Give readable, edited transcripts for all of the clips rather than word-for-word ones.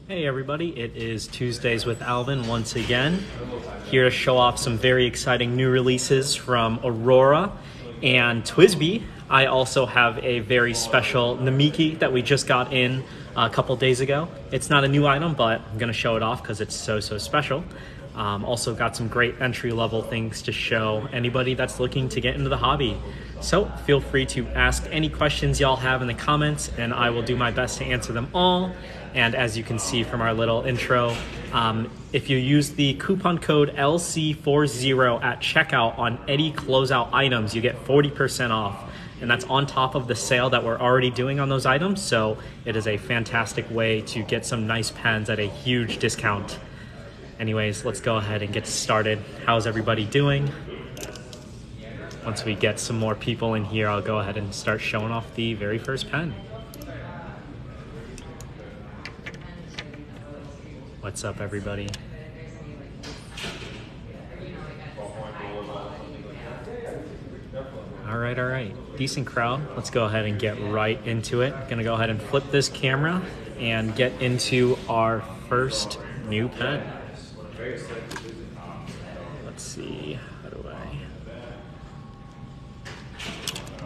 Hey everybody, it is Tuesdays with Alvin once again, here to show off some very exciting new releases from Aurora and TWSBI. I also have a very special Namiki that we just got in a couple days ago. It's not a new item, but I'm going to show it off because it's so special. Also got some great entry-level things to show anybody that's looking to get into the hobby. So feel free to ask any questions y'all have in the comments, and I will do my best to answer them all. And as you can see from our little intro, if you use the coupon code LC40 at checkout on any closeout items, you get 40% off. And that's on top of the sale that we're already doing on those items. So it is a fantastic way to get some nice pens at a huge discount. Anyways, let's go ahead and get started. How's everybody doing? Once we get some more people in here, I'll go ahead and start showing off the very first pen. What's up, everybody? All right. Decent crowd. Let's go ahead and get right into it. Gonna go ahead and flip this camera and get into our first new pen. Let's see, how do I...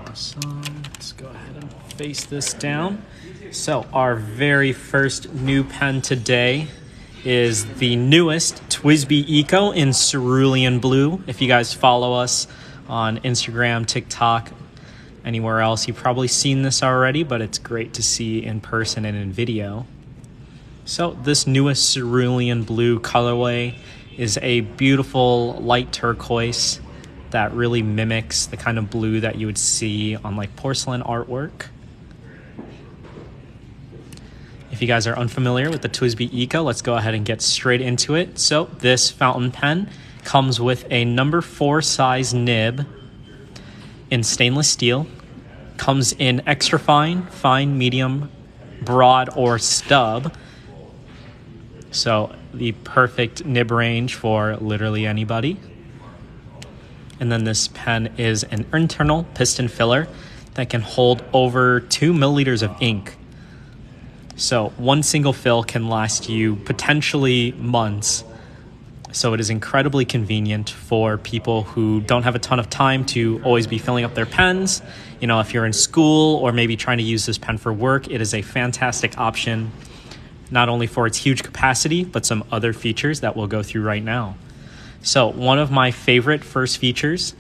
Awesome. Let's go ahead and face this down. So our very first new pen today is the newest TWSBI Eco in Cerulean Blue. If you guys follow us on Instagram, TikTok, anywhere else, you've probably seen this already, but it's great to see in person and in video. So this newest Cerulean Blue colorway is a beautiful light turquoise that really mimics the kind of blue that you would see on like porcelain artwork. If you guys are unfamiliar with the TWSBI Eco, let's go ahead and get straight into it. So this fountain pen comes with a number 4 size nib in stainless steel. Comes in extra fine, fine, medium, broad, or stub. So the perfect nib range for literally anybody. And then this pen is an internal piston filler that can hold over 2 milliliters of ink. So one single fill can last you potentially months. So it is incredibly convenient for people who don't have a ton of time to always be filling up their pens. You know, if you're in school or maybe trying to use this pen for work, it is a fantastic option, not only for its huge capacity, but some other features that we'll go through right now. So one of my favorite first features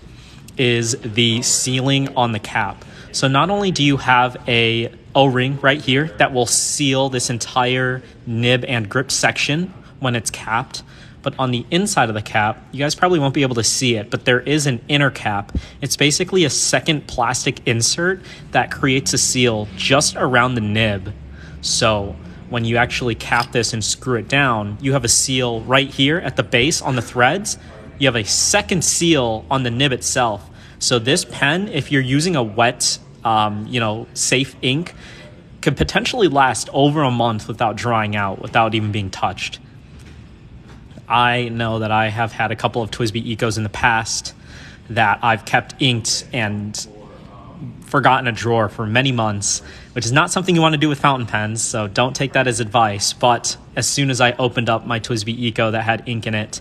is the sealing on the cap. So not only do you have a O-ring right here that will seal this entire nib and grip section when it's capped, but on the inside of the cap, you guys probably won't be able to see it, but there is an inner cap. It's basically a second plastic insert that creates a seal just around the nib. So when you actually cap this and screw it down, you have a seal right here at the base on the threads. You have a second seal on the nib itself. So this pen, if you're using a wet, safe ink, could potentially last over a month without drying out, without even being touched. I know that I have had a couple of TWSBI Ecos in the past that I've kept inked and forgotten a drawer for many months, which is not something you want to do with fountain pens, so don't take that as advice. But as soon as I opened up my TWSBI Eco that had ink in it,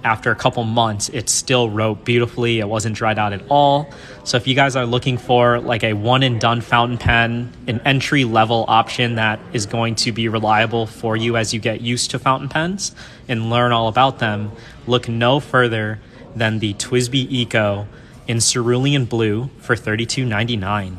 after a couple months, it still wrote beautifully. It wasn't dried out at all. So if you guys are looking for like a one-and-done fountain pen, an entry-level option that is going to be reliable for you as you get used to fountain pens and learn all about them, look no further than the TWSBI Eco in Cerulean Blue for $32.99.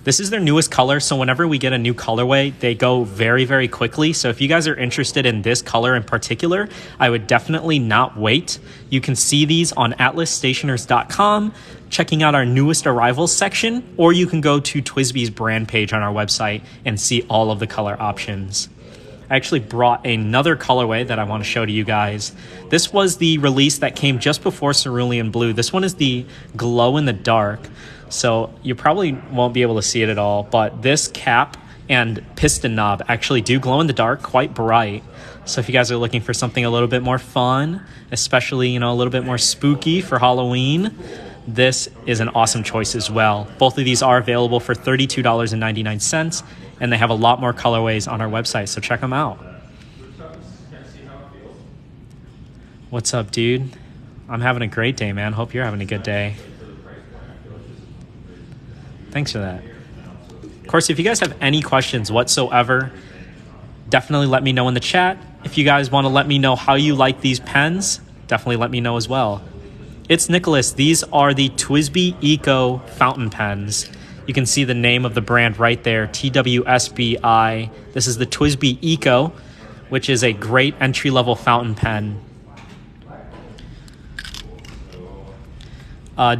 This is their newest color, so whenever we get a new colorway, they go very quickly. So if you guys are interested in this color in particular, I would definitely not wait. You can see these on atlasstationers.com, checking out our newest arrivals section, or you can go to TWSBI's brand page on our website and see all of the color options. I actually brought another colorway that I want to show to you guys. This was the release that came just before Cerulean Blue. This one is the glow in the dark. So you probably won't be able to see it at all, but this cap and piston knob actually do glow in the dark, quite bright. So if you guys are looking for something a little bit more fun, especially, a little bit more spooky for Halloween, this is an awesome choice as well. Both of these are available for $32.99, and they have a lot more colorways on our website, so check them out. What's up, dude? I'm having a great day, man. Hope you're having a good day. Thanks for that. Of course, if you guys have any questions whatsoever, definitely let me know in the chat. If you guys want to let me know how you like these pens, definitely let me know as well. It's Nicholas. These are the TWSBI Eco fountain pens. You can see the name of the brand right there, TWSBI. This is the TWSBI Eco, which is a great entry-level fountain pen.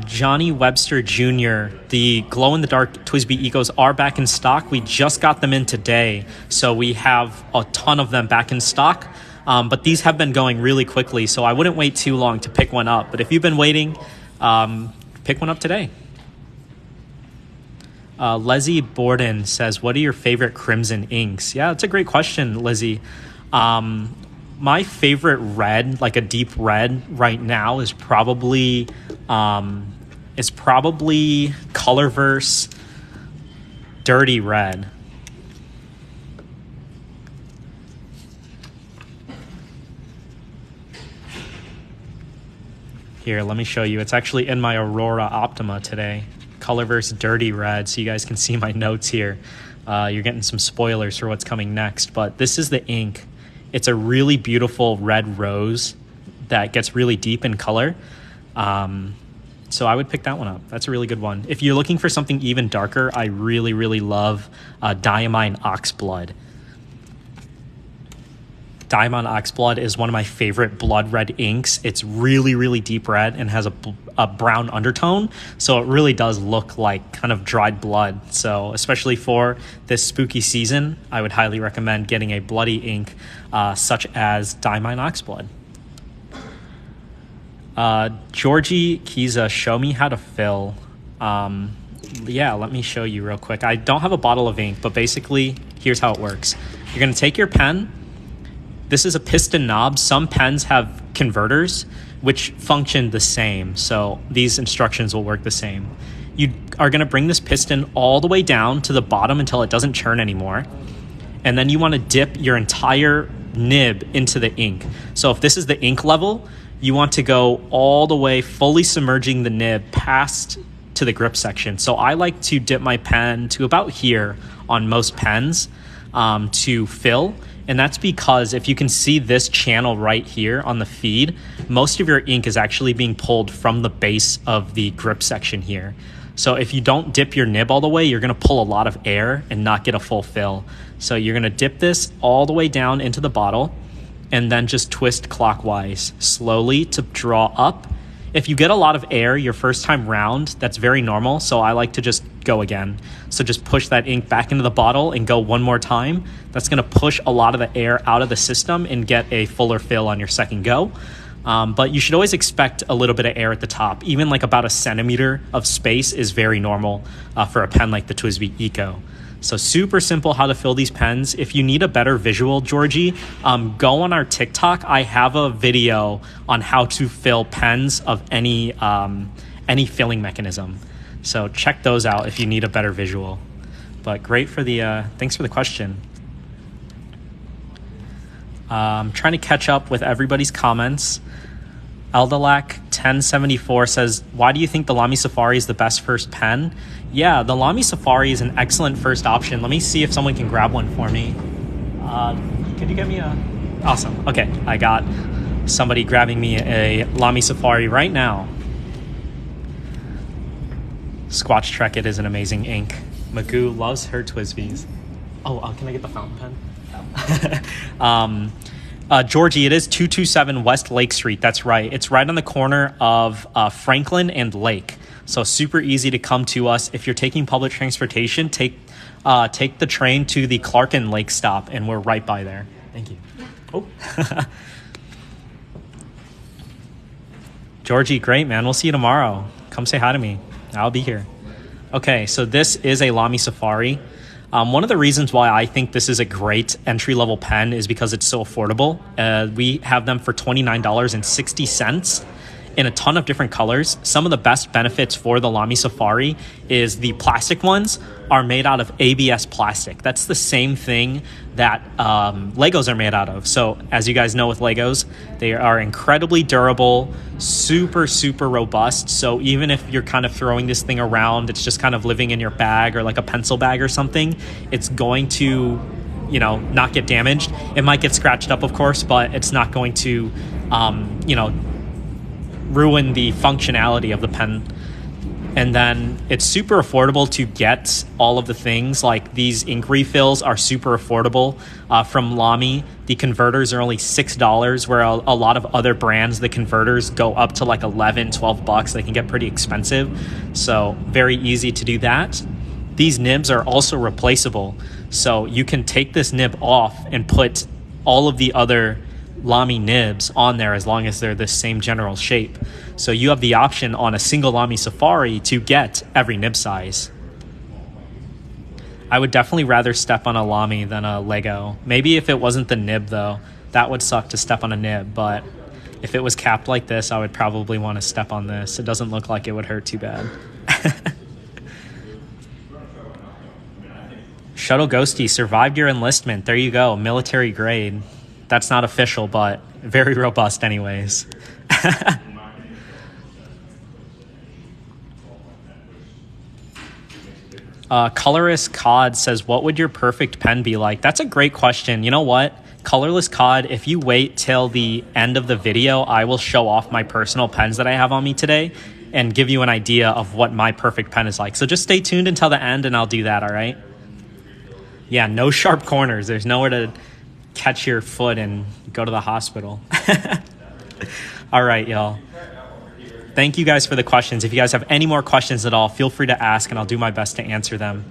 Johnny Webster Jr., the glow-in-the-dark TWSBI Ecos are back in stock. We just got them in today, so we have a ton of them back in stock. But these have been going really quickly, so I wouldn't wait too long to pick one up. But if you've been waiting, pick one up today. Leslie Borden says, what are your favorite crimson inks? Yeah, that's a great question, Lizzie. My favorite red, like a deep red right now, is probably Colorverse Dirty Red. Here, let me show you. It's actually in my Aurora Optima today. Colorverse Dirty Red, so you guys can see my notes here. You're getting some spoilers for what's coming next, but this is the ink. It's a really beautiful red rose that gets really deep in color. So I would pick that one up. That's a really good one. If you're looking for something even darker, I really, really love Diamine Oxblood. Diamond Oxblood is one of my favorite blood red inks. It's really, really deep red and has a brown undertone. So it really does look like kind of dried blood. So especially for this spooky season, I would highly recommend getting a bloody ink such as Diamond Oxblood. Georgie Kiza, show me how to fill. Yeah, let me show you real quick. I don't have a bottle of ink, but basically here's how it works. You're going to take your pen. This is a piston knob. Some pens have converters which function the same, so these instructions will work the same. You are going to bring this piston all the way down to the bottom until it doesn't churn anymore, and then you want to dip your entire nib into the ink. So if this is the ink level, you want to go all the way, fully submerging the nib past to the grip section. So I like to dip my pen to about here on most pens to fill. And that's because if you can see this channel right here on the feed, most of your ink is actually being pulled from the base of the grip section here. So if you don't dip your nib all the way, you're going to pull a lot of air and not get a full fill. So you're going to dip this all the way down into the bottle and then just twist clockwise slowly to draw up. If you get a lot of air your first time round, that's very normal. So I like to just go again. So just push that ink back into the bottle and go one more time. That's going to push a lot of the air out of the system and get a fuller fill on your second go. But you should always expect a little bit of air at the top. Even like about a centimeter of space is very normal for a pen like the TWSBI Eco. So super simple how to fill these pens. If you need a better visual, Georgie, go on our TikTok. I have a video on how to fill pens of any filling mechanism. So check those out if you need a better visual. But great for the, thanks for the question. I'm trying to catch up with everybody's comments. Eldalac 1074 says, why do you think the Lamy Safari is the best first pen? Yeah, the Lamy Safari is an excellent first option. Let me see if someone can grab one for me. Could you get me a... Awesome. Okay, I got somebody grabbing me a Lamy Safari right now. Squatch Trek, it is an amazing ink. Magoo loves her TWSBIs. Oh, can I get the fountain pen? Georgie, it is 227 West Lake Street. That's right. It's right on the corner of Franklin and Lake. So super easy to come to us. If you're taking public transportation, take the train to the Clark and Lake stop, and we're right by there. Thank you. Oh. Georgie, great, man. We'll see you tomorrow. Come say hi to me. I'll be here. Okay, so this is a Lamy Safari. One of the reasons why I think this is a great entry-level pen is because it's so affordable. We have them for $29.60. in a ton of different colors. Some of the best benefits for the Lamy Safari is the plastic ones are made out of ABS plastic. That's the same thing that Legos are made out of. So as you guys know with Legos, they are incredibly durable, super, super robust. So even if you're kind of throwing this thing around, it's just kind of living in your bag or like a pencil bag or something, it's going to, you know, not get damaged. It might get scratched up, of course, but it's not going to, you know, ruin the functionality of the pen. And then it's super affordable to get all of the things. Like these ink refills are super affordable from Lamy. The converters are only $6, where a lot of other brands, the converters go up to like 11, 12 bucks. They can get pretty expensive. So very easy to do that. These nibs are also replaceable. So you can take this nib off and put all of the other Lamy nibs on there as long as they're the same general shape. So you have the option on a single Lamy Safari to get every nib size. I would definitely rather step on a Lamy than a Lego. Maybe if it wasn't the nib though, that would suck to step on a nib, but if it was capped like this, I would probably want to step on this. It doesn't look like it would hurt too bad. Shuttle Ghosty survived your enlistment. There you go, military grade. That's not official, but very robust anyways. Colorless Cod says, what would your perfect pen be like? That's a great question. You know what? Colorless Cod, if you wait till the end of the video, I will show off my personal pens that I have on me today and give you an idea of what my perfect pen is like. So just stay tuned until the end and I'll do that, all right? Yeah, no sharp corners. There's nowhere to catch your foot and go to the hospital. All right, y'all. Thank you guys for the questions. If you guys have any more questions at all, feel free to ask and I'll do my best to answer them.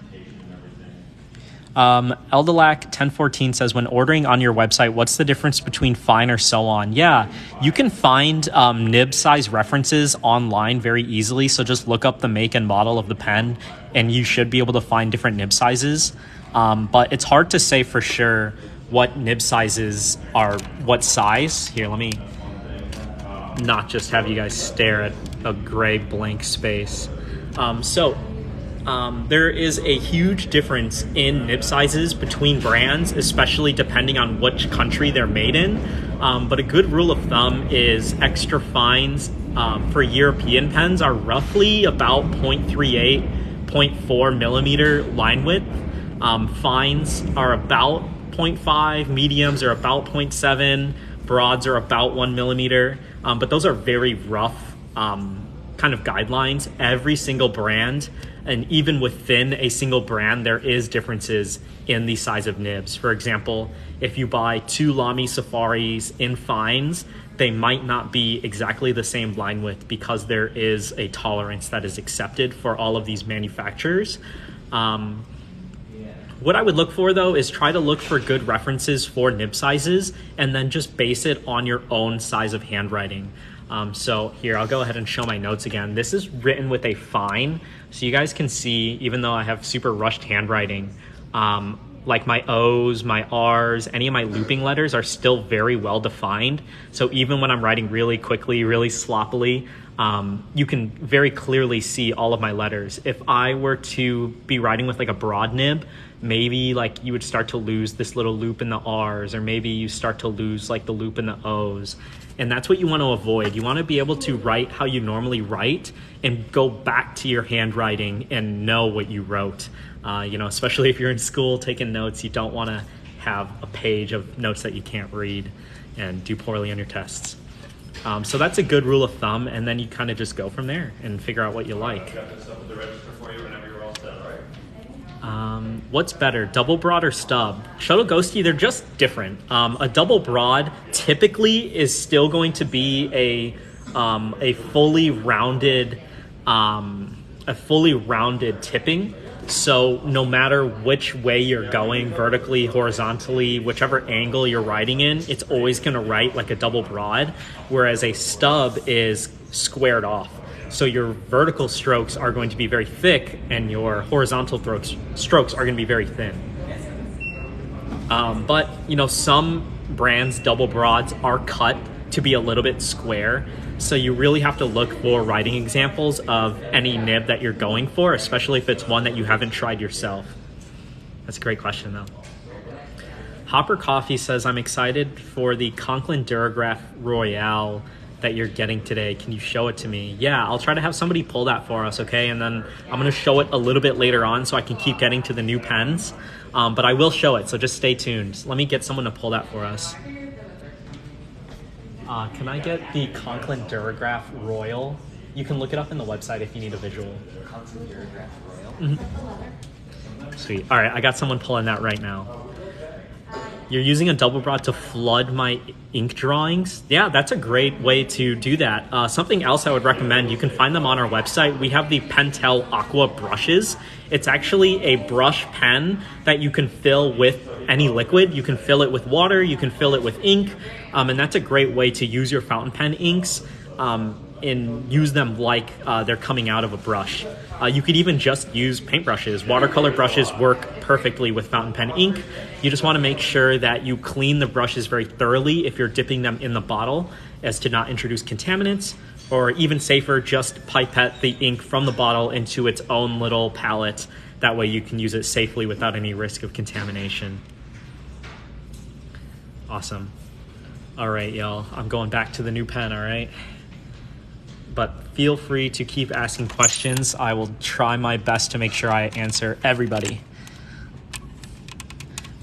Eldelac 1014 says, when ordering on your website, what's the difference between fine or so on? Yeah, you can find nib size references online very easily. So just look up the make and model of the pen and you should be able to find different nib sizes. But it's hard to say for sure what nib sizes are what size. Here, let me not just have you guys stare at a gray blank space. There is a huge difference in nib sizes between brands, especially depending on which country they're made in. But a good rule of thumb is extra fines for European pens are roughly about 0.38, 0.4 millimeter line width. Fines are about 0.5, mediums are about 0.7, broads are about 1 millimeter. But those are very rough kind of guidelines. Every single brand, and even within a single brand, there is differences in the size of nibs. For example, if you buy 2 Lamy Safaris in fines, they might not be exactly the same line width because there is a tolerance that is accepted for all of these manufacturers. What I would look for, though, is try to look for good references for nib sizes and then just base it on your own size of handwriting. So here, I'll go ahead and show my notes again. This is written with a fine, so you guys can see, even though I have super rushed handwriting, like my O's, my R's, any of my looping letters are still very well defined. So even when I'm writing really quickly, really sloppily, you can very clearly see all of my letters. If I were to be writing with like a broad nib, maybe like you would start to lose this little loop in the R's, or maybe you start to lose like the loop in the O's. And that's what you want to avoid. You want to be able to write how you normally write and go back to your handwriting and know what you wrote. Especially if you're in school taking notes, you don't want to have a page of notes that you can't read and do poorly on your tests. So that's a good rule of thumb, and then you kind of just go from there and figure out what you like. What's better, double broad or stub? Shuttle Ghosty, they're just different. A double broad typically is still going to be a fully rounded tipping. So no matter which way you're going, vertically, horizontally, whichever angle you're writing in, it's always going to write like a double broad, whereas a stub is squared off. So your vertical strokes are going to be very thick and your horizontal strokes are going to be very thin. But some brands' double broads are cut to be a little bit square. So you really have to look for writing examples of any nib that you're going for, especially if it's one that you haven't tried yourself. That's a great question, though. Hopper Coffee says, I'm excited for the Conklin Duragraph Royale that you're getting today. Can you show it to me? Yeah, I'll try to have somebody pull that for us, okay? And then I'm going to show it a little bit later on so I can keep getting to the new pens. But I will show it, so just stay tuned. Let me get someone to pull that for us. Can I get the Conklin Duragraph Royal? You can look it up in the website if you need a visual. Conklin Duragraph Royal? Mm-hmm. Sweet. All right, I got someone pulling that right now. You're using a double broad to flood my ink drawings? Yeah, that's a great way to do that. Something else I would recommend, you can find them on our website. We have the Pentel Aqua brushes. It's actually a brush pen that you can fill with any liquid. You can fill it with water, you can fill it with ink, and that's a great way to use your fountain pen inks and use them like they're coming out of a brush. You could even just use paintbrushes. Watercolor brushes work perfectly with fountain pen ink. You just want to make sure that you clean the brushes very thoroughly if you're dipping them in the bottle, as to not introduce contaminants, or even safer, just pipette the ink from the bottle into its own little palette. That way you can use it safely without any risk of contamination. Awesome. All right, y'all, I'm going back to the new pen, all right? But feel free to keep asking questions. I will try my best to make sure I answer everybody.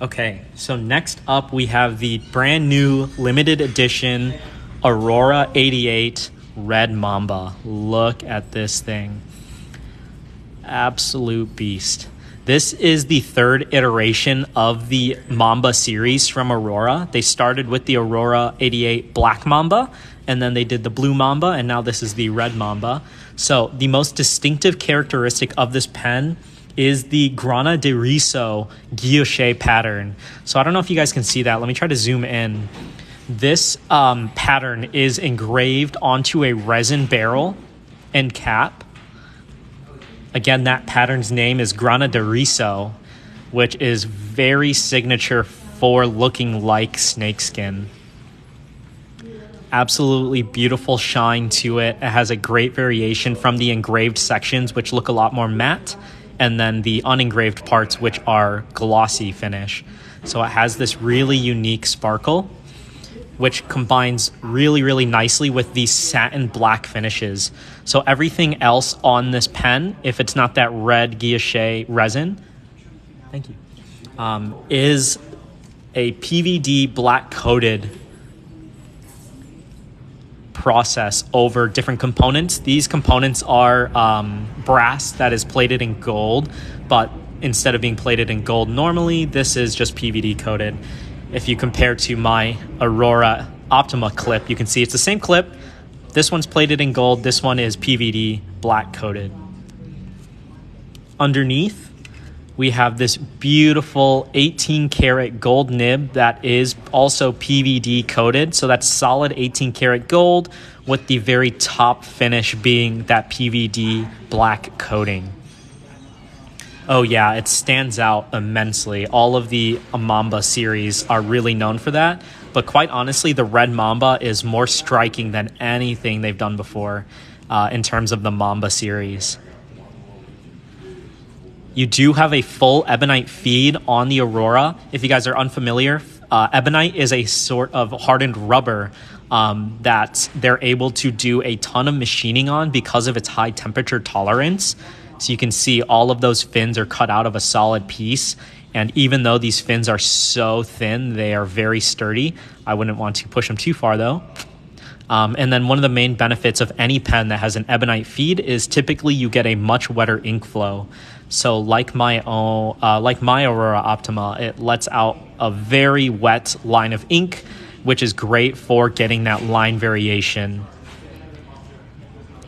Okay, so next up we have the brand new limited edition Aurora 88 Red Mamba. Look at this thing. Absolute beast. This is the third iteration of the Mamba series from Aurora. They started with the Aurora 88 Black Mamba, and then they did the Blue Mamba, and now this is the Red Mamba. So the most distinctive characteristic of this pen is the Grana de Riso guilloche pattern. So I don't know if you guys can see that. Let me try to zoom in. This pattern is engraved onto a resin barrel and cap. Again, that pattern's name is Grana de Riso, which is very signature for looking like snakeskin. Absolutely beautiful shine to it. It has a great variation from the engraved sections, which look a lot more matte, and then the unengraved parts, which are glossy finish. So it has this really unique sparkle, which combines really, really nicely with these satin black finishes. So everything else on this pen, if it's not that red guilloche resin, thank you, is a PVD black coated process over different components. These components are brass that is plated in gold, but instead of being plated in gold normally, this is just PVD coated. If you compare to my Aurora Optima clip, you can see it's the same clip. This one's plated in gold. This one is PVD black coated. Underneath, we have this beautiful 18 karat gold nib that is also PVD coated. So that's solid 18 karat gold with the very top finish being that PVD black coating. Oh yeah, it stands out immensely. All of the Mamba series are really known for that. But quite honestly, the Red Mamba is more striking than anything they've done before in terms of the Mamba series. You do have a full ebonite feed on the Aurora. If you guys are unfamiliar, ebonite is a sort of hardened rubber that they're able to do a ton of machining on because of its high temperature tolerance. So you can see all of those fins are cut out of a solid piece. And even though these fins are so thin, they are very sturdy. I wouldn't want to push them too far though. And then one of the main benefits of any pen that has an ebonite feed is typically you get a much wetter ink flow. So like my Aurora Optima, it lets out a very wet line of ink, which is great for getting that line variation.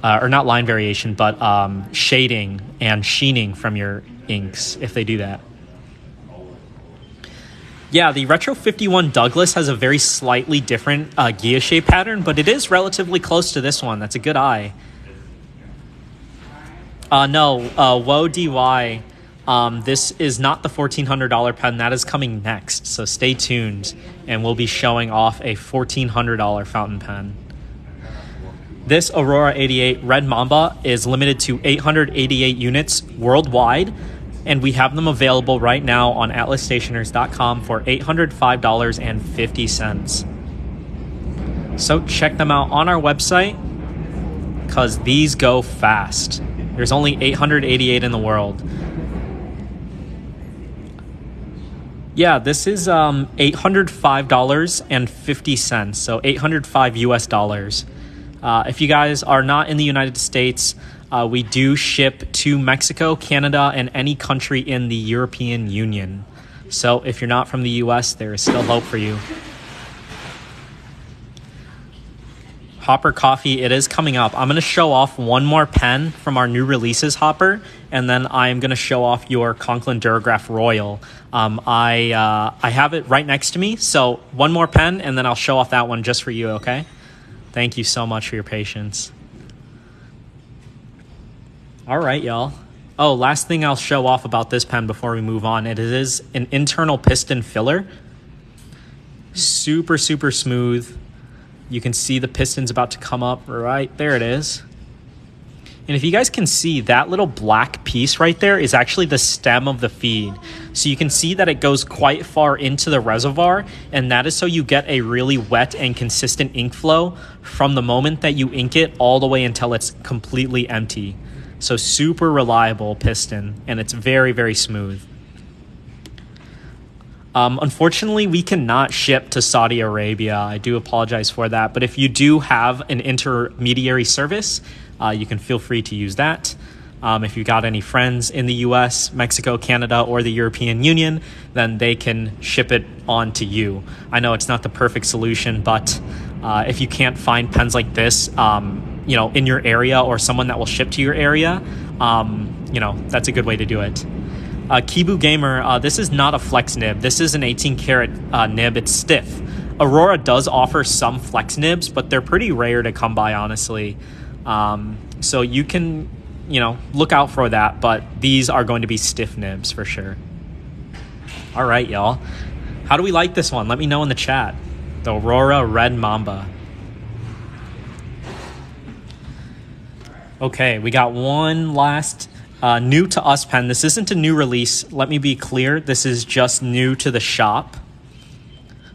Or not line variation, but shading and sheening from your inks if they do that. Yeah, the Retro 51 Douglas has a very slightly different guilloche pattern, but it is relatively close to this one. That's a good eye. No, Woe DY. This is not the $1,400 pen. That is coming next, so stay tuned, and we'll be showing off a $1,400 fountain pen. This Aurora 88 Red Mamba is limited to 888 units worldwide, and we have them available right now on atlasstationers.com for $805.50. So check them out on our website, because these go fast. There's only 888 in the world. Yeah, this is $805.50, so 805 US dollars. If you guys are not in the United States, we do ship to Mexico, Canada, and any country in the European Union. So if you're not from the US, there is still hope for you. Hopper Coffee, it is coming up. I'm going to show off one more pen from our new releases, Hopper, and then I'm going to show off your Conklin Duragraph Royal. I have it right next to me, so one more pen, and then I'll show off that one just for you, okay? Thank you so much for your patience. All right, y'all. Oh, last thing I'll show off about this pen before we move on. It is an internal piston filler. Super, super smooth. You can see the piston's about to come up right there. It is. And if you guys can see, that little black piece right there is actually the stem of the feed. So you can see that it goes quite far into the reservoir, and that is so you get a really wet and consistent ink flow from the moment that you ink it all the way until it's completely empty. So super reliable piston, and it's very, very smooth. Unfortunately, we cannot ship to Saudi Arabia. I do apologize for that. But if you do have an intermediary service, you can feel free to use that. If you got any friends in the US, Mexico, Canada, or the European Union, then they can ship it on to you. I know it's not the perfect solution, but if you can't find pens like this, in your area, or someone that will ship to your area, that's a good way to do it. Kibu Gamer, this is not a flex nib. This is an 18 karat nib. It's stiff. Aurora does offer some flex nibs, but they're pretty rare to come by, honestly. So you can, look out for that, but these are going to be stiff nibs for sure. All right, y'all. How do we like this one? Let me know in the chat. The Aurora Red Mamba. Okay, we got one last new to us pen. This isn't a new release. Let me be clear. This is just new to the shop.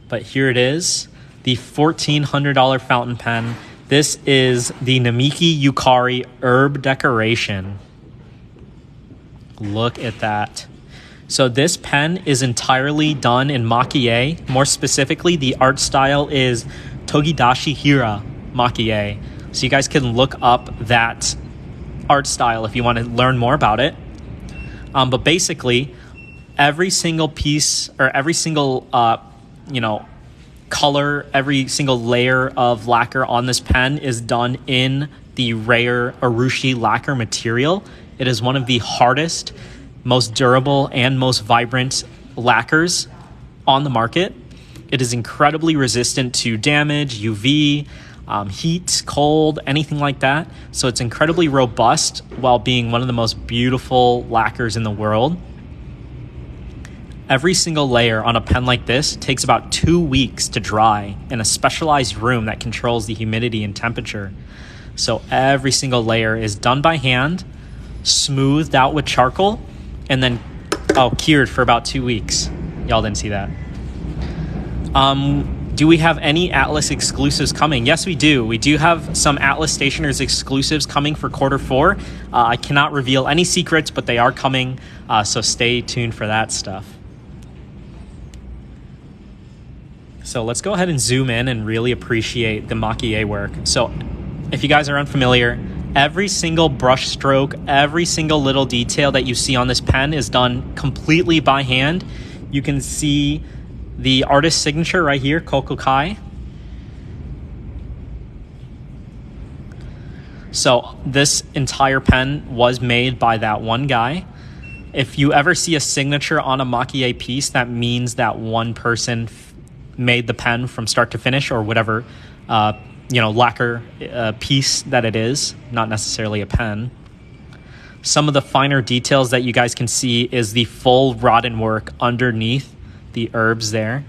But here it is. The $1,400 fountain pen. This is the Namiki Yukari Herb Decoration. Look at that. So this pen is entirely done in Maki-e. More specifically, the art style is Togidashi Hira Maki-e. So you guys can look up that art style if you want to learn more about it. But basically, every single piece, or every single, color, every single layer of lacquer on this pen is done in the rare Urushi lacquer material. It is one of the hardest, most durable, and most vibrant lacquers on the market. It is incredibly resistant to damage, UV, heat, cold, anything like that. So it's incredibly robust while being one of the most beautiful lacquers in the world. Every single layer on a pen like this takes about 2 weeks to dry in a specialized room that controls the humidity and temperature. So every single layer is done by hand, smoothed out with charcoal, and then cured for about 2 weeks. Y'all didn't see that. Do we have any Atlas exclusives coming? Yes, we do. We do have some Atlas Stationers exclusives coming for Q4. I cannot reveal any secrets, but they are coming, so stay tuned for that stuff. So let's go ahead and zoom in and really appreciate the Maki-e work. So if you guys are unfamiliar, every single brush stroke, every single little detail that you see on this pen is done completely by hand. You can see the artist's signature right here, Kokukai. So this entire pen was made by that one guy. If you ever see a signature on a Maki-e piece, that means that one person made the pen from start to finish, or whatever lacquer piece that it is, not necessarily a pen. Some of the finer details that you guys can see is the full rodden work underneath the herbs there.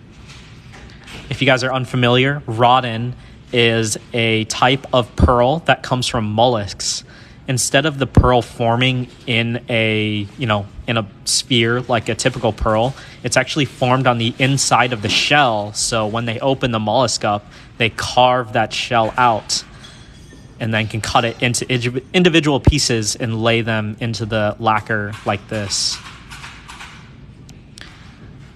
If you guys are unfamiliar, rodden is a type of pearl that comes from mollusks. Instead of the pearl forming in a sphere like a typical pearl, it's actually formed on the inside of the shell. So when they open the mollusk up, they carve that shell out and then can cut it into individual pieces and lay them into the lacquer like this.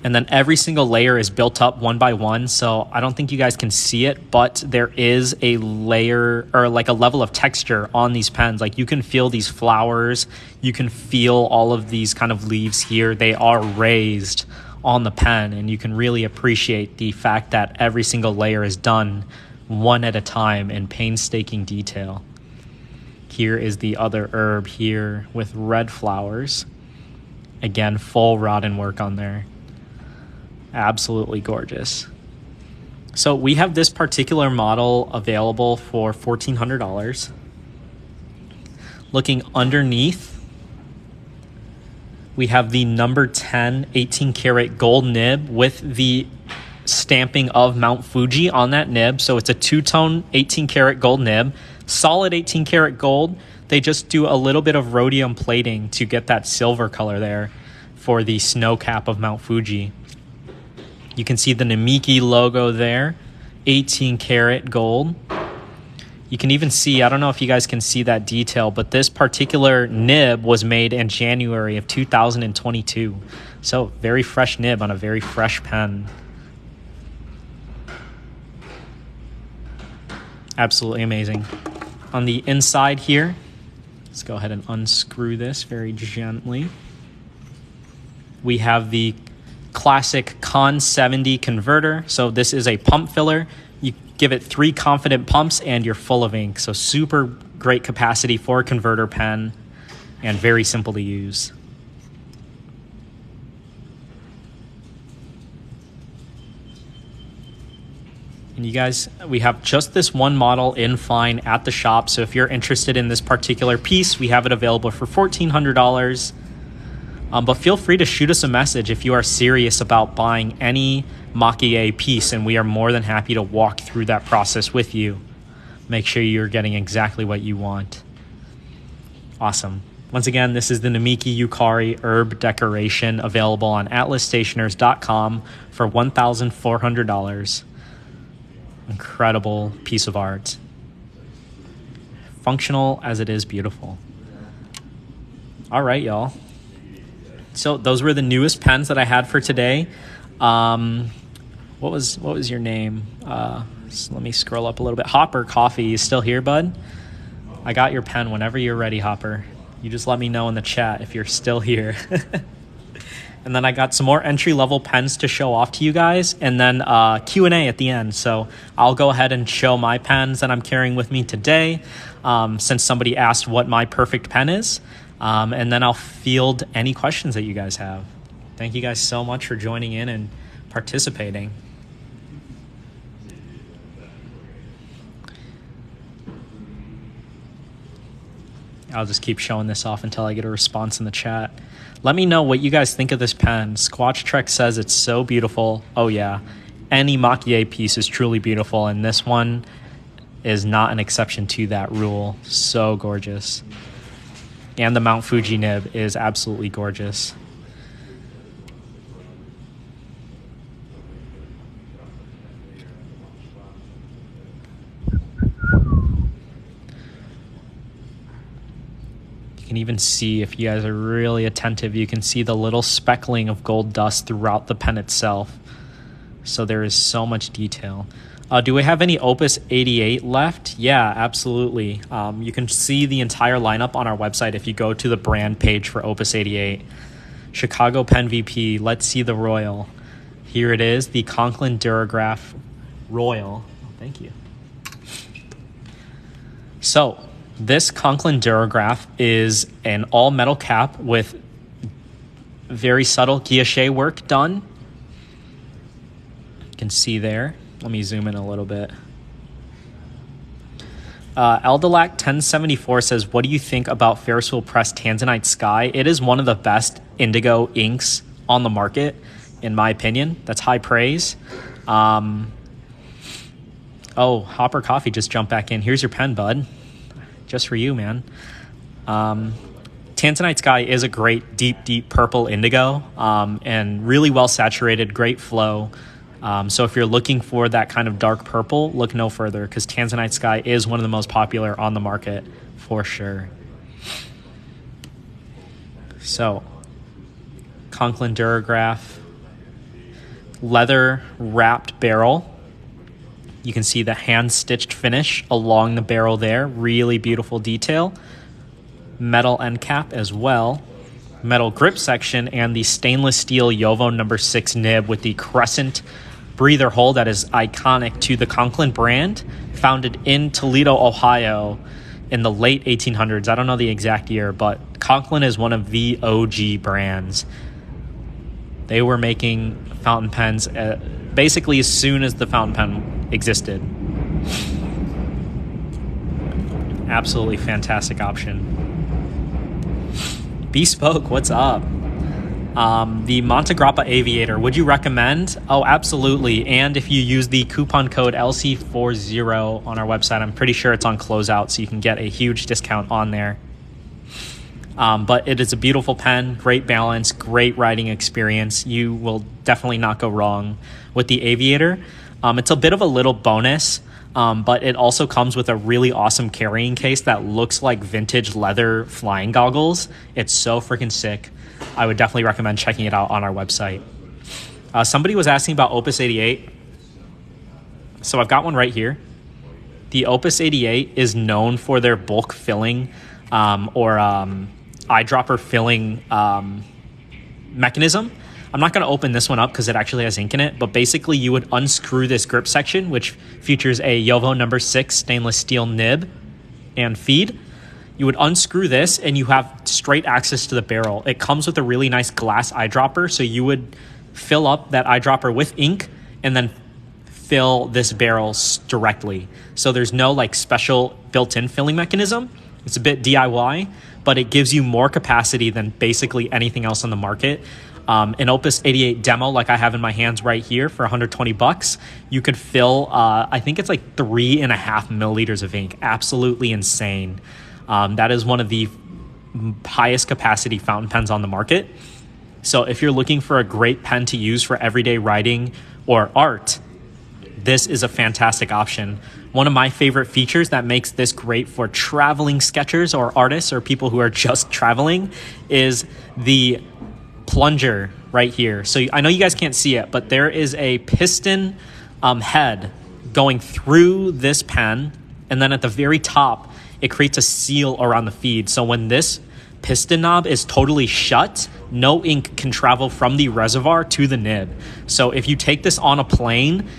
And then every single layer is built up one by one, so I don't think you guys can see it, but there is a layer or like a level of texture on these pens. Like you can feel these flowers, you can feel all of these kind of leaves here. They are raised on the pen, and you can really appreciate the fact that every single layer is done one at a time in painstaking detail. Here is the other herb here with red flowers. Again, full rodent work on there. Absolutely gorgeous. So we have this particular model available for $1,400. Looking underneath, we have the number 10 18 karat gold nib with the stamping of Mount Fuji on that nib. So it's a two-tone 18 karat gold nib, solid 18 karat gold. They just do a little bit of rhodium plating to get that silver color there for the snow cap of Mount Fuji. You can see the Namiki logo there, 18 karat gold. You can even see, I don't know if you guys can see that detail, but this particular nib was made in January of 2022. So very fresh nib on a very fresh pen. Absolutely amazing. On the inside here, let's go ahead and unscrew this very gently. We have the classic Con 70 converter. So this is a pump filler. You give it 3 confident pumps and you're full of ink. So super great capacity for a converter pen and very simple to use. And you guys, we have just this one model in fine at the shop. So if you're interested in this particular piece, we have it available for $1,400. But feel free to shoot us a message if you are serious about buying any Maki-e piece, and we are more than happy to walk through that process with you. Make sure you're getting exactly what you want. Awesome. Once again, this is the Namiki Yukari herb decoration available on atlasstationers.com for $1,400. Incredible piece of art. Functional as it is beautiful. All right, y'all. So those were the newest pens that I had for today. What was your name? So let me scroll up a little bit. Hopper Coffee, you still here, bud? I got your pen whenever you're ready, Hopper. You just let me know in the chat if you're still here. And then I got some more entry-level pens to show off to you guys, and then Q&A at the end. So I'll go ahead and show my pens that I'm carrying with me today, since somebody asked what my perfect pen is. And then I'll field any questions that you guys have. Thank you guys so much for joining in and participating. I'll just keep showing this off until I get a response in the chat. Let me know what you guys think of this pen. Squatch Trek says it's so beautiful. Oh yeah, any Maki-e piece is truly beautiful, and this one is not an exception to that rule. So gorgeous. And the Mount Fuji nib is absolutely gorgeous. You can even see, if you guys are really attentive, you can see the little speckling of gold dust throughout the pen itself. So there is so much detail. Do we have any Opus 88 left? Yeah, absolutely. You can see the entire lineup on our website if you go to the brand page for Opus 88. Chicago Pen VP, let's see the Royal. Here it is, the Conklin Duragraph Royal. Oh, thank you. So this Conklin Duragraph is an all-metal cap with very subtle guilloche work done. You can see there. Let me zoom in a little bit. Eldelac 1074 says, what do you think about Ferris Wheel Press Tanzanite Sky? It is one of the best indigo inks on the market, in my opinion. That's high praise. Oh, Hopper Coffee just jumped back in. Here's your pen, bud. Just for you, man. Tanzanite Sky is a great deep purple indigo, and really well saturated, great flow. So if you're looking for that kind of dark purple, look no further, because Tanzanite Sky is one of the most popular on the market for sure. So Conklin Duragraph, leather wrapped barrel. You can see the hand stitched finish along the barrel there. Really beautiful detail. Metal end cap as well. Metal grip section, and the stainless steel Yovo No. 6 nib with the crescent breather hole that is iconic to the Conklin brand, founded in Toledo, Ohio in the late 1800s. I don't know the exact year, but Conklin is one of the OG brands. They were making fountain pens basically as soon as the fountain pen existed. Absolutely fantastic option. Bespoke, what's up? The Montblanc Aviator, would you recommend? Oh, absolutely. And if you use the coupon code LC40 on our website, I'm pretty sure it's on closeout, so you can get a huge discount on there. But it is a beautiful pen, great balance, great writing experience. You will definitely not go wrong with the Aviator. It's a bit of a little bonus, but it also comes with a really awesome carrying case that looks like vintage leather flying goggles. It's so freaking sick. I would definitely recommend checking it out on our website. Somebody was asking about Opus 88. So I've got one right here. The Opus 88 is known for their bulk filling or eyedropper filling mechanism. I'm not going to open this one up because it actually has ink in it, but basically you would unscrew this grip section, which features a Yovo No. 6 stainless steel nib and feed. You would unscrew this and you have straight access to the barrel. It comes with a really nice glass eyedropper, so you would fill up that eyedropper with ink and then fill this barrel directly. So there's no like special built-in filling mechanism. It's a bit DIY, but it gives you more capacity than basically anything else on the market. An Opus 88 demo, like I have in my hands right here for $120, you could fill, I think it's like 3.5 milliliters of ink. Absolutely insane. That is one of the highest capacity fountain pens on the market. So if you're looking for a great pen to use for everyday writing or art, this is a fantastic option. One of my favorite features that makes this great for traveling sketchers or artists or people who are just traveling is the plunger right here. So I know you guys can't see it, but there is a piston head going through this pen, and then at the very top it creates a seal around the feed. So when this piston knob is totally shut, no ink can travel from the reservoir to the nib. So if you take this on a plane,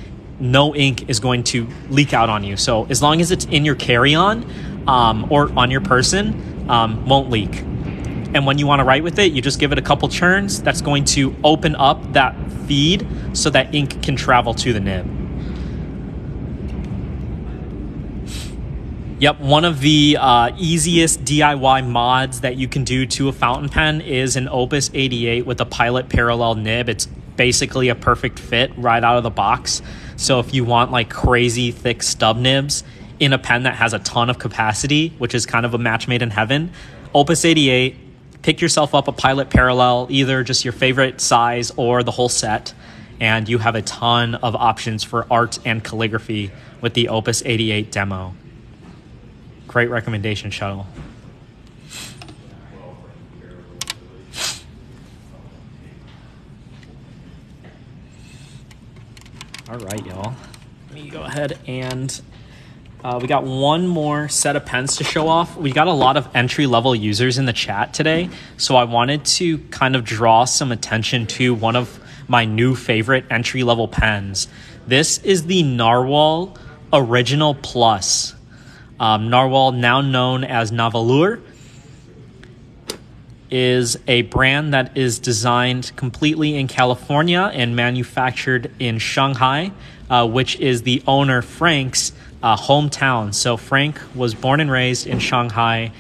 no ink is going to leak out on you. So as long as it's in your carry-on or on your person, won't leak. And when you want to write with it, you just give it a couple churns. That's going to open up that feed so that ink can travel to the nib. Yep, one of the easiest DIY mods that you can do to a fountain pen is an Opus 88 with a Pilot parallel nib. It's basically a perfect fit right out of the box. So if you want like crazy thick stub nibs in a pen that has a ton of capacity, which is kind of a match made in heaven, Opus 88, pick yourself up a Pilot parallel, either just your favorite size or the whole set, and you have a ton of options for art and calligraphy with the Opus 88 demo. Great recommendation, Shuttle. All right, y'all. Let me go ahead and we got one more set of pens to show off. We got a lot of entry-level users in the chat today, so I wanted to kind of draw some attention to one of my new favorite entry-level pens. This is the Narwhal Original Plus. Narwhal, now known as Navalur, is a brand that is designed completely in California and manufactured in Shanghai, which is the owner, Frank's, hometown. So Frank was born and raised in Shanghai.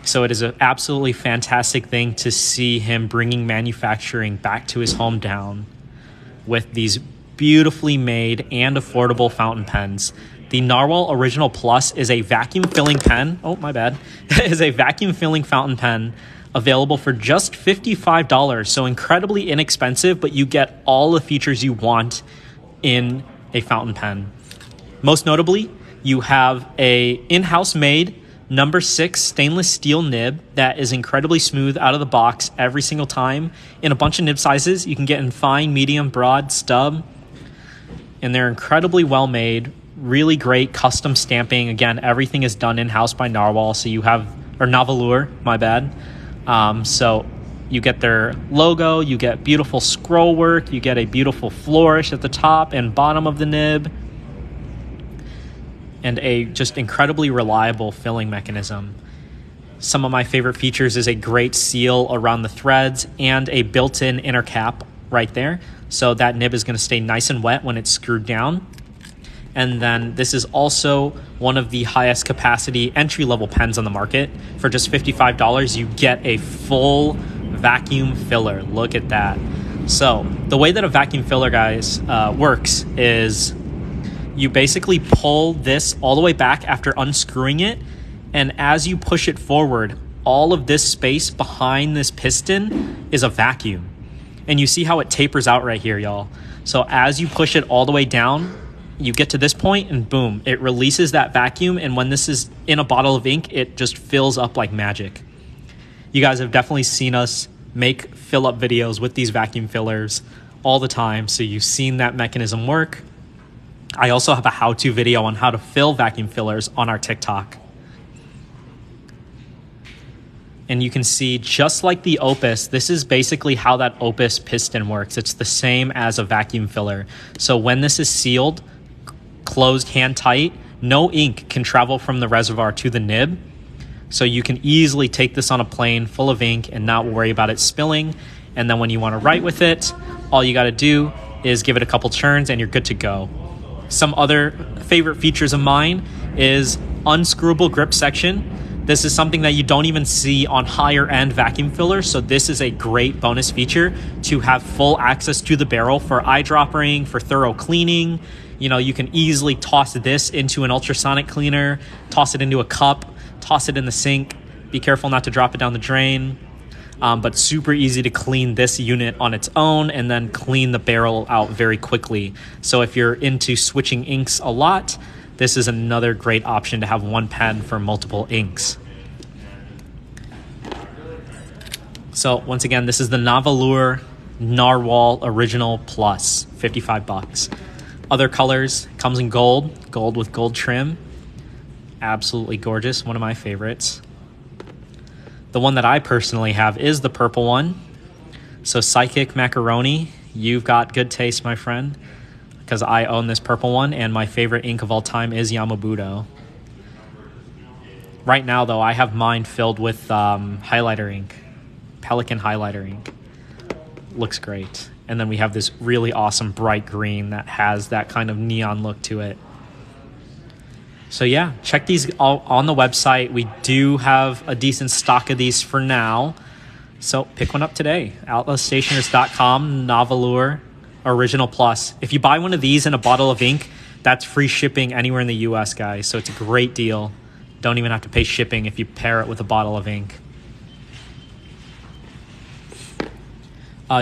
So it is an absolutely fantastic thing to see him bringing manufacturing back to his hometown with these beautifully made and affordable fountain pens. The Narwhal Original Plus is a vacuum filling pen. Oh, my bad. Is a vacuum filling fountain pen available for just $55. So incredibly inexpensive, but you get all the features you want in a fountain pen. Most notably, you have a in-house made number 6 stainless steel nib that is incredibly smooth out of the box every single time in a bunch of nib sizes. You can get in fine, medium, broad, stub, and they're incredibly well made. Really great custom stamping. Again, everything is done in-house by Narwhal, so you have, or Navalur, my bad. So you get their logo, you get beautiful scroll work, you get a beautiful flourish at the top and bottom of the nib, and a just incredibly reliable filling mechanism. Some of my favorite features is a great seal around the threads and a built-in inner cap right there. So that nib is going to stay nice and wet when it's screwed down. And then this is also one of the highest capacity entry-level pens on the market. For just $55, you get a full vacuum filler. Look at that. So the way that a vacuum filler, guys, works is you basically pull this all the way back after unscrewing it. And as you push it forward, all of this space behind this piston is a vacuum. And you see how it tapers out right here, y'all. So as you push it all the way down, you get to this point and boom, it releases that vacuum. And when this is in a bottle of ink, it just fills up like magic. You guys have definitely seen us make fill-up videos with these vacuum fillers all the time. So you've seen that mechanism work. I also have a how-to video on how to fill vacuum fillers on our TikTok. And you can see, just like the Opus, this is basically how that Opus piston works. It's the same as a vacuum filler. So when this is sealed, closed hand tight, no ink can travel from the reservoir to the nib. So you can easily take this on a plane full of ink and not worry about it spilling. And then when you want to write with it, all you got to do is give it a couple turns and you're good to go. Some other favorite features of mine is unscrewable grip section. This is something that you don't even see on higher end vacuum fillers. So this is a great bonus feature to have full access to the barrel for eyedroppering, for thorough cleaning. You know, you can easily toss this into an ultrasonic cleaner, toss it into a cup, toss it in the sink. Be careful not to drop it down the drain. But super easy to clean this unit on its own and then clean the barrel out very quickly. So if you're into switching inks a lot, this is another great option to have one pen for multiple inks. So once again, this is the Navalur Narwhal Original Plus, $55. Other colors, comes in gold with gold trim. Absolutely gorgeous, one of my favorites. The one that I personally have is the purple one. So Psychic Macaroni, you've got good taste, my friend, because I own this purple one, and my favorite ink of all time is Yamabudo. Right now, though, I have mine filled with highlighter ink, Pelican highlighter ink. Looks great. And then we have this really awesome bright green that has that kind of neon look to it. So yeah, check these all on the website. We do have a decent stock of these for now. So pick one up today. OutletStationers.com, Navalur Original Plus. If you buy one of these and a bottle of ink, that's free shipping anywhere in the US, guys. So it's a great deal. Don't even have to pay shipping if you pair it with a bottle of ink.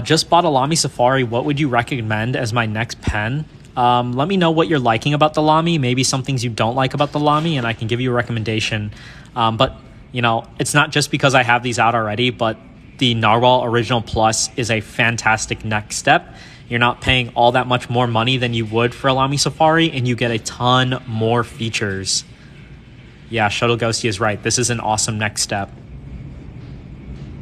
Just bought a Lamy Safari. What would you recommend as my next pen? Let me know what you're liking about the Lamy, maybe some things you don't like about the Lamy, and I can give you a recommendation. But, you know, it's not just because I have these out already, but the Narwhal Original Plus is a fantastic next step. You're not paying all that much more money than you would for a Lamy Safari, and you get a ton more features. Yeah, Shuttle Ghosty is right. This is an awesome next step.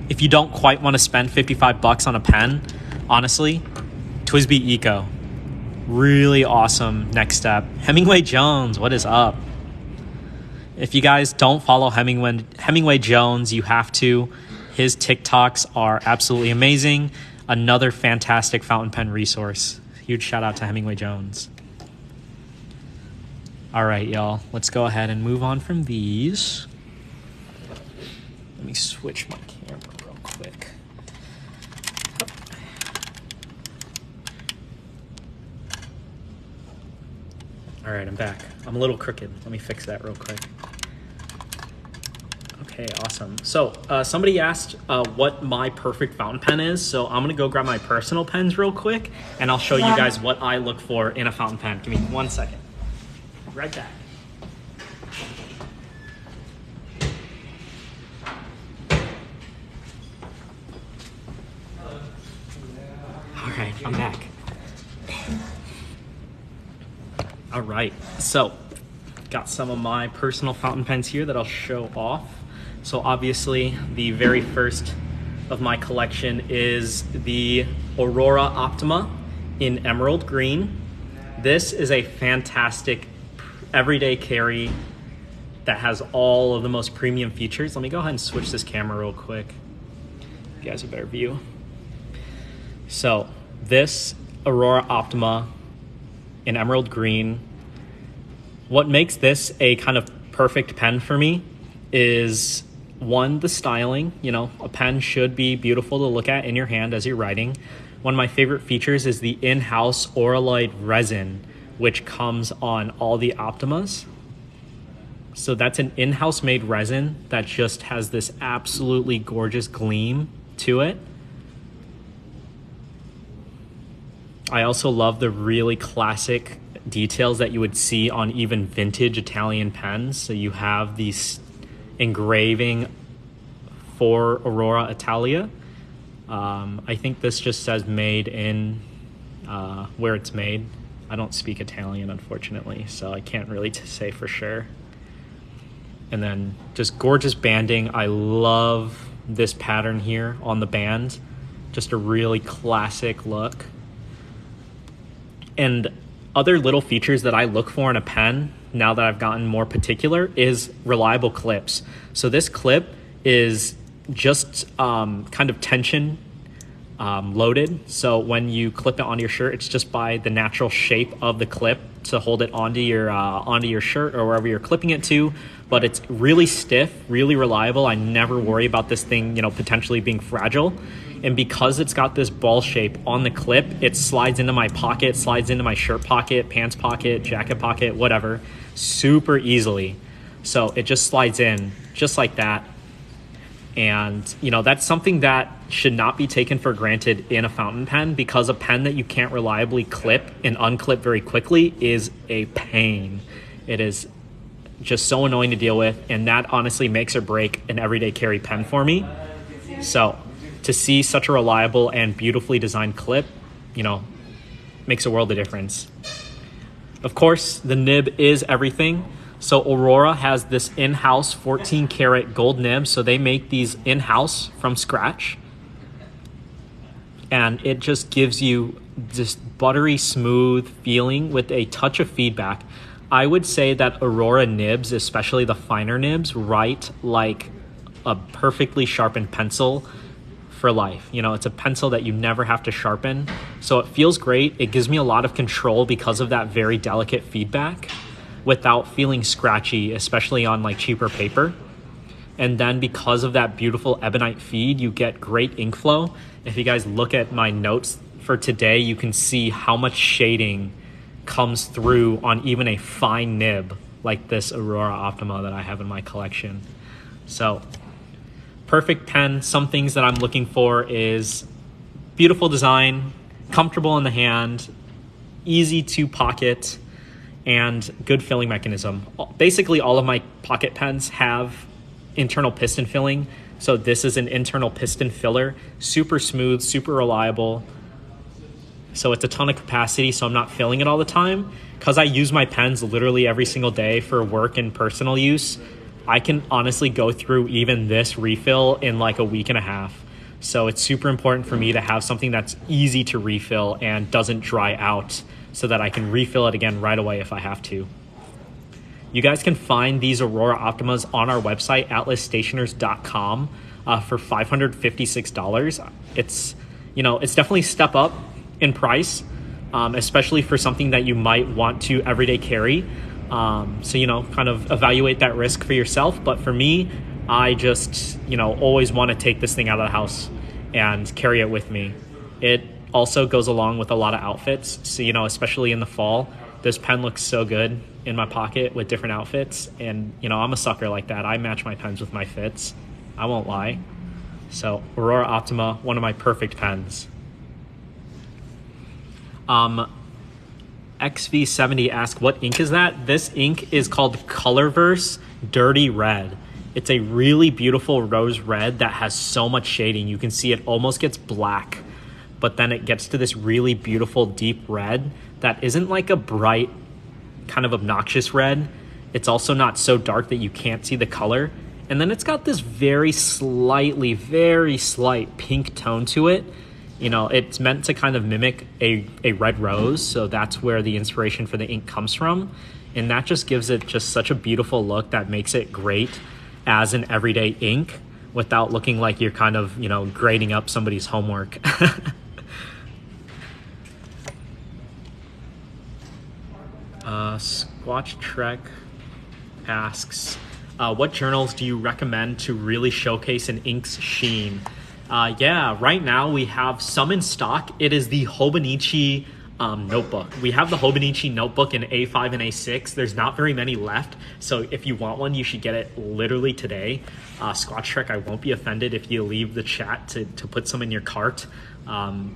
If you don't quite want to spend $55 on a pen, honestly, TWSBI Eco. Really awesome next step. Hemingway Jones, what is up? If you guys don't follow Hemingway Jones, you have to. His TikToks are absolutely amazing. Another fantastic fountain pen resource. Huge shout out to Hemingway Jones. All right, y'all. Let's go ahead and move on from these. Let me switch my camera real quick. All right, I'm back. I'm a little crooked. Let me fix that real quick. Okay, awesome. So somebody asked what my perfect fountain pen is. So I'm going to go grab my personal pens real quick, and I'll show you guys what I look for in a fountain pen. Give me 1 second. Right back. All right, I'm back. All right, so got some of my personal fountain pens here that I'll show off. So obviously the very first of my collection is the Aurora Optima in emerald green. This is a fantastic everyday carry that has all of the most premium features. Let me go ahead and switch this camera real quick. Give you guys a better view. So this Aurora Optima in emerald green, what makes this a kind of perfect pen for me is one, the styling. You know, a pen should be beautiful to look at in your hand as you're writing. One of my favorite features is the in-house Auralite resin, which comes on all the Optimas. So that's an in-house made resin that just has this absolutely gorgeous gleam to it. I also love the really classic details that you would see on even vintage Italian pens. So you have these engraving for Aurora Italia. I think this just says made in where it's made. I don't speak Italian, unfortunately, so I can't really say for sure. And then just gorgeous banding. I love this pattern here on the band. Just a really classic look. And other little features that I look for in a pen, now that I've gotten more particular, is reliable clips. So this clip is just kind of tension loaded. So when you clip it onto your shirt, it's just by the natural shape of the clip to hold it onto your shirt or wherever you're clipping it to. But it's really stiff, really reliable. I never worry about this thing, you know, potentially being fragile. And because it's got this ball shape on the clip, it slides into my pocket, slides into my shirt pocket, pants pocket, jacket pocket, whatever, super easily. So it just slides in just like that. And, you know, that's something that should not be taken for granted in a fountain pen, because a pen that you can't reliably clip and unclip very quickly is a pain. It is just so annoying to deal with. And that honestly makes or break an everyday carry pen for me. So to see such a reliable and beautifully designed clip, you know, makes a world of difference. Of course, the nib is everything. So Aurora has this in-house 14 karat gold nib. So they make these in-house from scratch. And it just gives you this buttery smooth feeling with a touch of feedback. I would say that Aurora nibs, especially the finer nibs, write like a perfectly sharpened pencil for life. You know, it's a pencil that you never have to sharpen. So it feels great. It gives me a lot of control because of that very delicate feedback without feeling scratchy, especially on like cheaper paper. And then because of that beautiful ebonite feed, you get great ink flow. If you guys look at my notes for today, you can see how much shading comes through on even a fine nib like this Aurora Optima that I have in my collection. So perfect pen. Some things that I'm looking for is beautiful design, comfortable in the hand, easy to pocket, and good filling mechanism. Basically, all of my pocket pens have internal piston filling. So this is an internal piston filler, super smooth, super reliable. So it's a ton of capacity, so I'm not filling it all the time. Because I use my pens literally every single day for work and personal use, I can honestly go through even this refill in like a week and a half. So it's super important for me to have something that's easy to refill and doesn't dry out, so that I can refill it again right away if I have to. You guys can find these Aurora Optimas on our website, atlasstationers.com, for $556. It's, you know, it's definitely a step up in price, especially for something that you might want to everyday carry. So, you know, kind of evaluate that risk for yourself. But for me, I just, you know, always want to take this thing out of the house and carry it with me. It also goes along with a lot of outfits. So, you know, especially in the fall, This pen looks so good in my pocket with different outfits, and you know, I'm a sucker like that. I match my pens with my fits, I won't lie. So Aurora Optima, one of my perfect pens. XV70 asks, what ink is that? This ink is called Colorverse Dirty Red. It's a really beautiful rose red that has so much shading. You can see it almost gets black, but then it gets to this really beautiful deep red that isn't like a bright, kind of obnoxious red. It's also not so dark that you can't see the color. And then it's got this very slight pink tone to it. You know, it's meant to kind of mimic a red rose, so that's where the inspiration for the ink comes from. And that just gives it just such a beautiful look that makes it great as an everyday ink without looking like you're kind of, you know, grading up somebody's homework. Squatch Trek asks, what journals do you recommend to really showcase an ink's sheen? Yeah, right now we have some in stock. It is the Hobonichi notebook. We have the Hobonichi notebook in A5 and A6. There's not very many left, so if you want one, you should get it literally today. Squatch Trek, I won't be offended if you leave the chat to put some in your cart,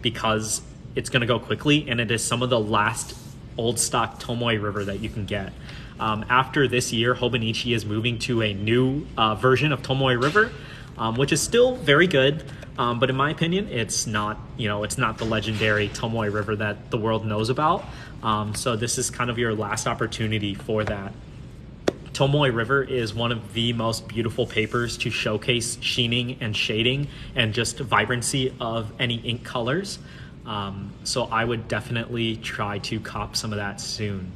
because it's going to go quickly, and it is some of the last old stock Tomoe River that you can get. After this year, Hobonichi is moving to a new version of Tomoe River, which is still very good, but in my opinion, it's not, you know, it's not the legendary Tomoe River that the world knows about. So this is kind of your last opportunity for that. Tomoe River is one of the most beautiful papers to showcase sheening and shading and just vibrancy of any ink colors. So I would definitely try to cop some of that soon.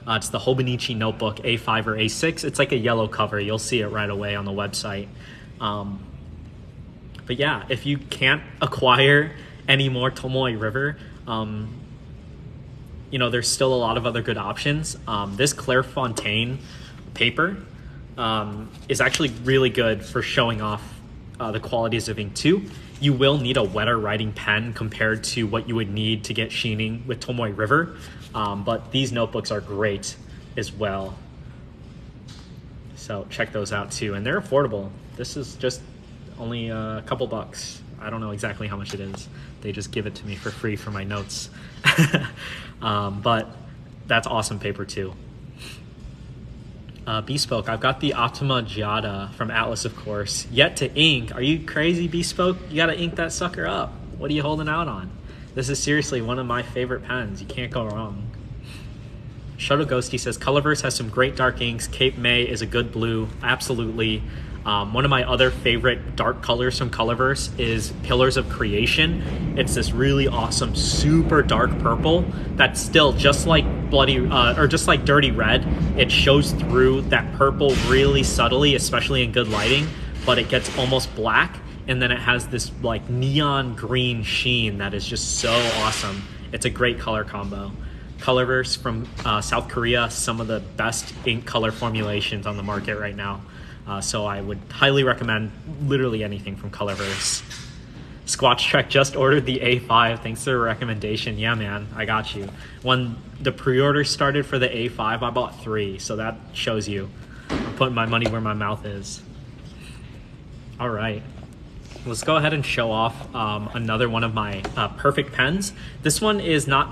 It's the Hobonichi notebook A5 or A6. It's like a yellow cover. You'll see it right away on the website. But yeah, if you can't acquire any more Tomoe River, you know, there's still a lot of other good options. This Clairefontaine paper is actually really good for showing off the qualities of ink too. You will need a wetter writing pen compared to what you would need to get sheening with Tomoe River, but these notebooks are great as well. So check those out too, and they're affordable. This is just only a couple bucks. I don't know exactly how much it is. They just give it to me for free for my notes. But that's awesome paper too. Bespoke, I've got the Optima Giada from Atlas, of course. Yet to ink. Are you crazy, Bespoke? You gotta ink that sucker up. What are you holding out on? This is seriously one of my favorite pens. You can't go wrong. Shuttle Ghosty says, Colorverse has some great dark inks. Cape May is a good blue. Absolutely. One of my other favorite dark colors from Colorverse is Pillars of Creation. It's this really awesome, super dark purple that's still just like just like Dirty Red. It shows through that purple really subtly, especially in good lighting, but it gets almost black, and then it has this like neon green sheen that is just so awesome. It's a great color combo. Colorverse from South Korea, some of the best ink color formulations on the market right now. So I would highly recommend literally anything from Colorverse. Squatch Trek just ordered the A5. Thanks for the recommendation. Yeah, man, I got you. When the pre-order started for the A5, I bought 3. So that shows you. I'm putting my money where my mouth is. All right. Let's go ahead and show off another one of my perfect pens. This one is not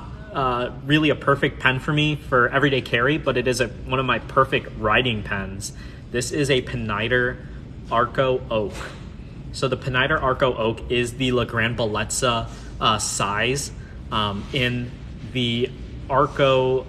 really a perfect pen for me for everyday carry, but it is one of my perfect writing pens. This is a Pineider Arco Oak. So the Pineider Arco Oak is the La Grande Bellezza size in the Arco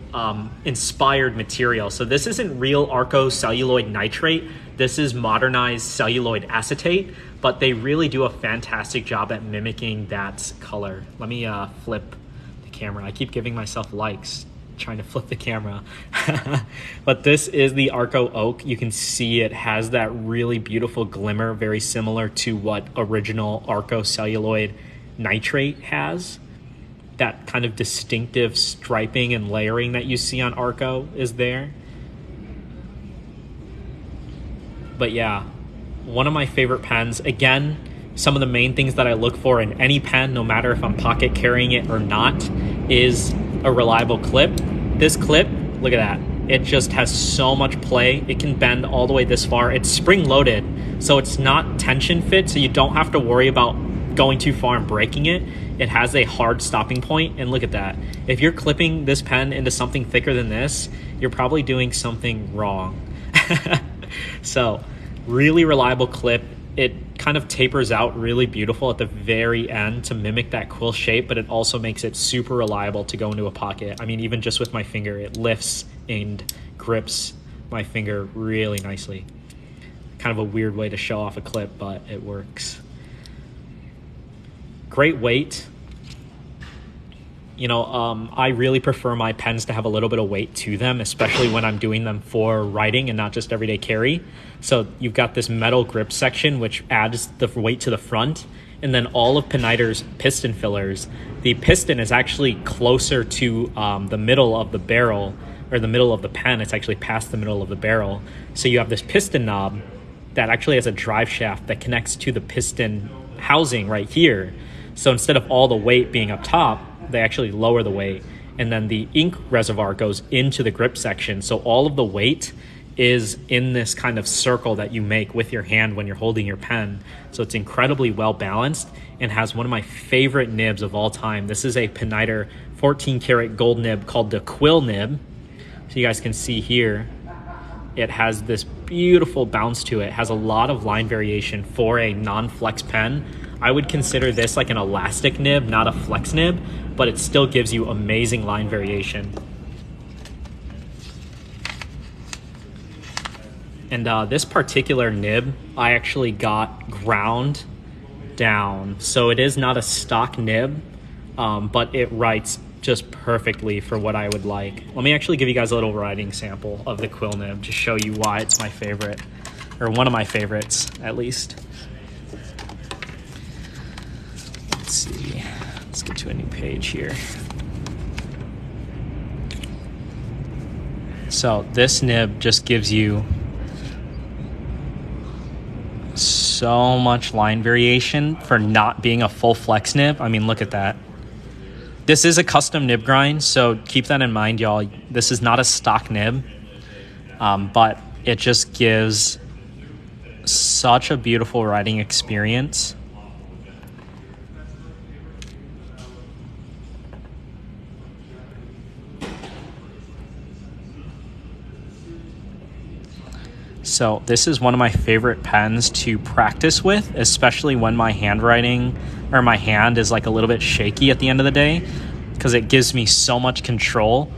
inspired material. So this isn't real Arco celluloid nitrate. This is modernized celluloid acetate, but they really do a fantastic job at mimicking that color. Let me flip the camera. I keep giving myself likes trying to flip the camera. But this is the Arco Oak. You can see it has that really beautiful glimmer, very similar to what original Arco celluloid nitrate has. That kind of distinctive striping and layering that you see on Arco is there. But yeah, one of my favorite pens. Again, some of the main things that I look for in any pen, no matter if I'm pocket carrying it or not, is a reliable clip. This clip, look at that. It just has so much play. It can bend all the way this far. It's spring loaded, so it's not tension fit, so you don't have to worry about going too far and breaking it. It has a hard stopping point, and look at that. If you're clipping this pen into something thicker than this, you're probably doing something wrong. So, really reliable clip. It kind of tapers out really beautiful at the very end to mimic that quill shape, but it also makes it super reliable to go into a pocket. I mean, even just with my finger, it lifts and grips my finger really nicely. Kind of a weird way to show off a clip, but it works. Great weight. You know, I really prefer my pens to have a little bit of weight to them, especially when I'm doing them for writing and not just everyday carry. So you've got this metal grip section, which adds the weight to the front, and then all of Pineider's piston fillers. The piston is actually closer to the middle of the barrel, or the middle of the pen. It's actually past the middle of the barrel. So you have this piston knob that actually has a drive shaft that connects to the piston housing right here. So instead of all the weight being up top, they actually lower the weight, and then the ink reservoir goes into the grip section. So all of the weight is in this kind of circle that you make with your hand when you're holding your pen. So it's incredibly well balanced and has one of my favorite nibs of all time. This is a Pineider 14 karat gold nib called the Quill nib. So you guys can see here, it has this beautiful bounce to it. It has a lot of line variation for a non-flex pen. I would consider this like an elastic nib, not a flex nib, but it still gives you amazing line variation. And this particular nib, I actually got ground down. So it is not a stock nib, but it writes just perfectly for what I would like. Let me actually give you guys a little writing sample of the Quill nib to show you why it's my favorite, or one of my favorites at least. Let's see, let's get to a new page here. So this nib just gives you so much line variation for not being a full flex nib. I mean, look at that. This is a custom nib grind, so keep that in mind, y'all. This is not a stock nib, but it just gives such a beautiful writing experience. So this is one of my favorite pens to practice with, especially when my handwriting or my hand is like a little bit shaky at the end of the day, because it gives me so much control.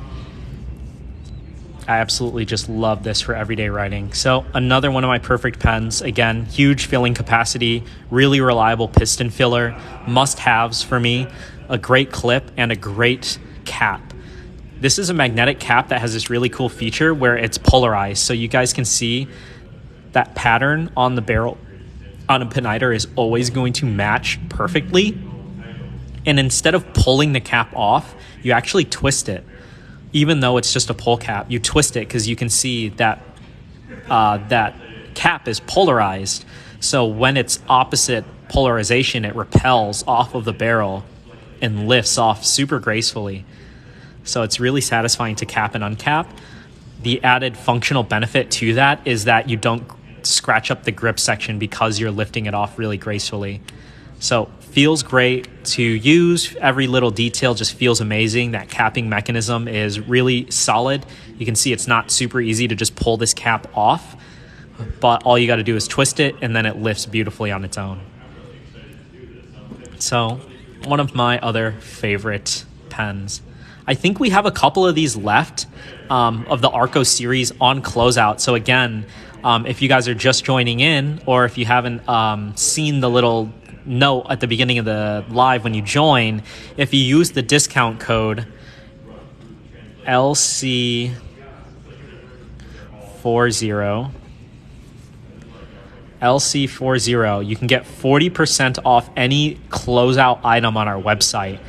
I absolutely just love this for everyday writing. So another one of my perfect pens. Again, huge filling capacity, really reliable piston filler, must-haves for me, a great clip, and a great cap. This is a magnetic cap that has this really cool feature where it's polarized. So you guys can see that pattern on the barrel on a Pineider is always going to match perfectly. And instead of pulling the cap off, you actually twist it. Even though it's just a pull cap, you twist it because you can see that that cap is polarized. So when it's opposite polarization, it repels off of the barrel and lifts off super gracefully. So it's really satisfying to cap and uncap. The added functional benefit to that is that you don't scratch up the grip section because you're lifting it off really gracefully. So feels great to use. Every little detail just feels amazing. That capping mechanism is really solid. You can see it's not super easy to just pull this cap off, but all you got to do is twist it and then it lifts beautifully on its own. So one of my other favorite pens. I think we have a couple of these left of the Arco series on closeout. So again, if you guys are just joining in, or if you haven't seen the little note at the beginning of the live when you join, if you use the discount code LC40, you can get 40% off any closeout item on our website.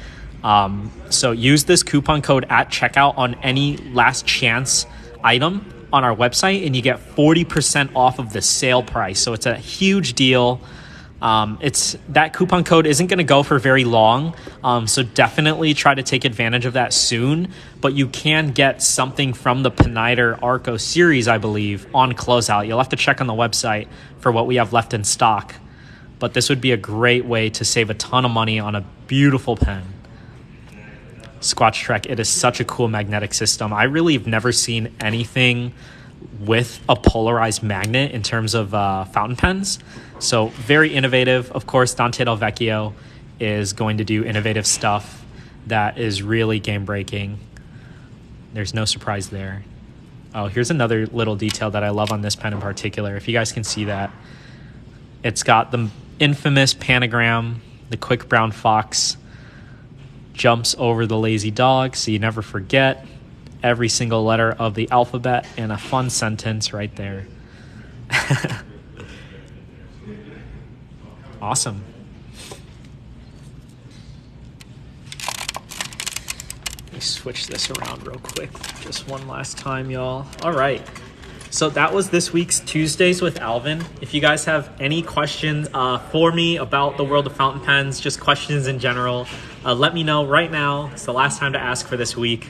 So use this coupon code at checkout on any last chance item on our website and you get 40% off of the sale price. So it's a huge deal. That coupon code isn't going to go for very long, so definitely try to take advantage of that soon. But you can get something from the Pineider Arco series, I believe, on closeout. You'll have to check on the website for what we have left in stock. But this would be a great way to save a ton of money on a beautiful pen. Squatch Trek, it is such a cool magnetic system. I really have never seen anything with a polarized magnet in terms of fountain pens. So very innovative. Of course, Dante Del Vecchio is going to do innovative stuff that is really game breaking. There's no surprise there. Oh, here's another little detail that I love on this pen in particular. If you guys can see that, it's got the infamous pentagram. The quick brown fox jumps over the lazy dog, so you never forget every single letter of the alphabet, and a fun sentence right there. Awesome. Let me switch this around real quick just one last time, y'all. All right. So that was this week's Tuesdays with Alvin. If you guys have any questions for me about the world of fountain pens, just questions in general, let me know right now. It's the last time to ask for this week.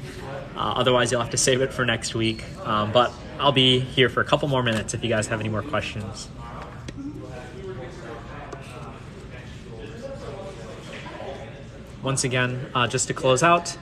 Otherwise, you'll have to save it for next week. But I'll be here for a couple more minutes if you guys have any more questions. Once again, just to close out,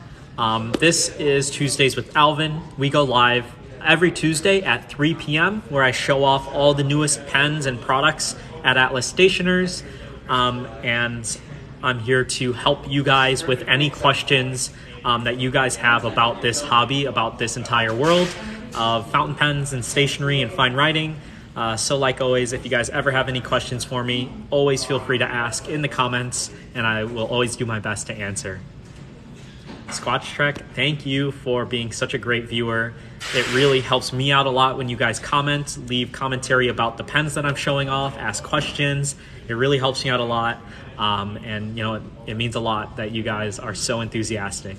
this is Tuesdays with Alvin. We go live every Tuesday at 3 p.m. where I show off all the newest pens and products at Atlas Stationers. And I'm here to help you guys with any questions that you guys have about this hobby, about this entire world of fountain pens and stationery and fine writing. So like always, if you guys ever have any questions for me, always feel free to ask in the comments, and I will always do my best to answer. Squatch Trek, thank you for being such a great viewer. It really helps me out a lot when you guys comment, leave commentary about the pens that I'm showing off, ask questions. It really helps me out a lot. And you know, it means a lot that you guys are so enthusiastic.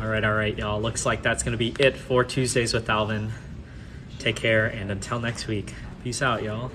All right, y'all. Looks like that's going to be it for Tuesdays with Alvin. Take care, and until next week, peace out, y'all.